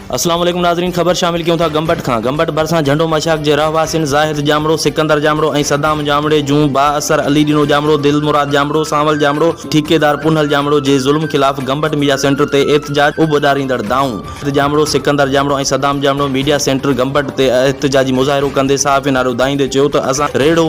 अस्सलाम वालेकुम नाज़रीन, ख़बर शामिल क्यों था गंबट खां। गंबट भरसा झंडो मशाक जे रहवासिन ज़ाहिद जामड़ो, सिकंदर जामड़ो ऐं सदाम जामड़े जूं बाअसर अली ॾिनो जामड़ो, दिल मुराद जामड़ो, सांवल जामड़ो, ठेकेदार पुनल जामड़ो जे ज़ुल्म ख़िलाफ़ गंबट मीडिया सेंटर ते एहतजाज उॿारींदड़ दाऊं। जामड़ो, सिकंदर जामड़ो ऐं सदाम जामड़ो मीडिया सेंटर गंबट ते एहतजाजी मुज़ाहिरो कंदे साफ़ नारो दाईंदे चयो त असां रेड़ो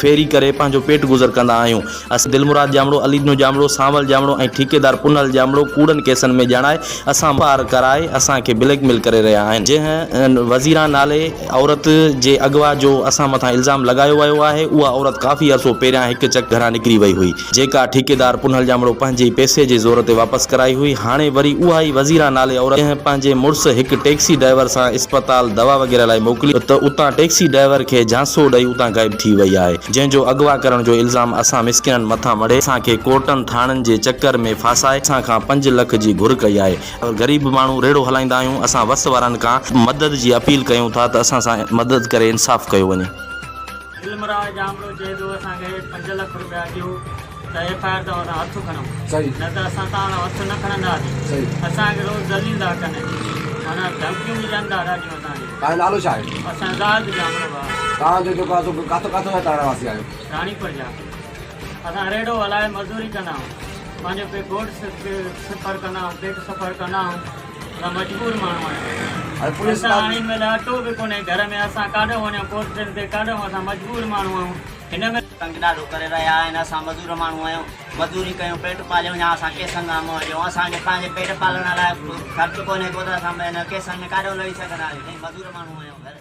फेरी करे पंहिंजो पेट गुज़र कंदा आहियूं। असां दिल मुराद जामड़ो, अली ॾिनो जामड़ो, सांवल जामड़ो ऐं ठेकेदार पुनल जामड़ो कूड़नि केसनि में ॼाणाए असां पार कराए असांखे ब्लैकमेल करे रहिया आहिनि। जंहिं वज़ीरा नाले औरत जे अगवा जो असां मथां इल्ज़ाम लगायो वियो आहे, उहा औरत काफ़ी अरसो पहिरियां हिकु चक घरां निकिरी वई हुई, जेका ठेकेदार पुनल जामड़ो पंहिंजे पैसे जे ज़ोर ते वापसि कराई हुई। हाणे वरी उहा ई वज़ीरा नाले औरत जंहिं पंहिंजे मुड़ुसु हिकु टैक्सी ड्राइवर सां इस्पताल दवा वग़ैरह लाइ मोकिली त उतां टैक्सी ड्राइवर खे झांसो ॾेई उतां गाइब थी वई आहे, जंहिंजो अगवा करण जो इल्ज़ाम असां मिसकिननि मथां मड़े असांखे कोर्टनि थाणनि जे चक्कर में फासाए असां खां 5 लख जी घुर कई आहे। ग़रीब माण्हू रेड़ो हलाईंदा आहियूं, असां वस वारनि खां मदद जी अपील कयूं था त असां सां मदद करे इंसाफ़ कयो वञे। दिलमुराद जामड़ो चए थो असांखे 5 लख रुपया ॾियो त FIR त असां हथु खणूं, न त असां तव्हां हथु न खणंदासीं। असांखे रोज़ ज़लींदा कनि, माना धमकियूं मिलनि था ॾाढियूं असांखे। तव्हांजो नालो छा आहे? असां ज़ाहिद जामड़ो आहे। तव्हांजो जेको आहे किथां किथां जा रहवासी आहियो? रानीपुर जा। असां रेड़ो हलाए मज़दूरी कंदा आहियूं, पंहिंजो पे घोट सफ़र कंदा आहियूं, पेट सफ़र कंदा आहियूं। असां मजबूर माण्हू आहियूं। पुलिस हाणे महिल अटो बि कोन्हे घर में, असां काॾों वञूं कोर्टनि ते काॾों, असां मजबूर माण्हू आहियूं। हिन में तंग ॾाढो करे रहिया आहिनि। असां मज़दूर माण्हू आहियूं, मज़दूरी कयूं, पेट पालियूं, या असां केसनि खां मुंहुं ॾियूं। असांखे पंहिंजे पेट पालण लाइ ख़र्चु कोन्हे को त असां केसनि में काॾों लही सघंदासीं। मज़दूर माण्हू आहियूं घर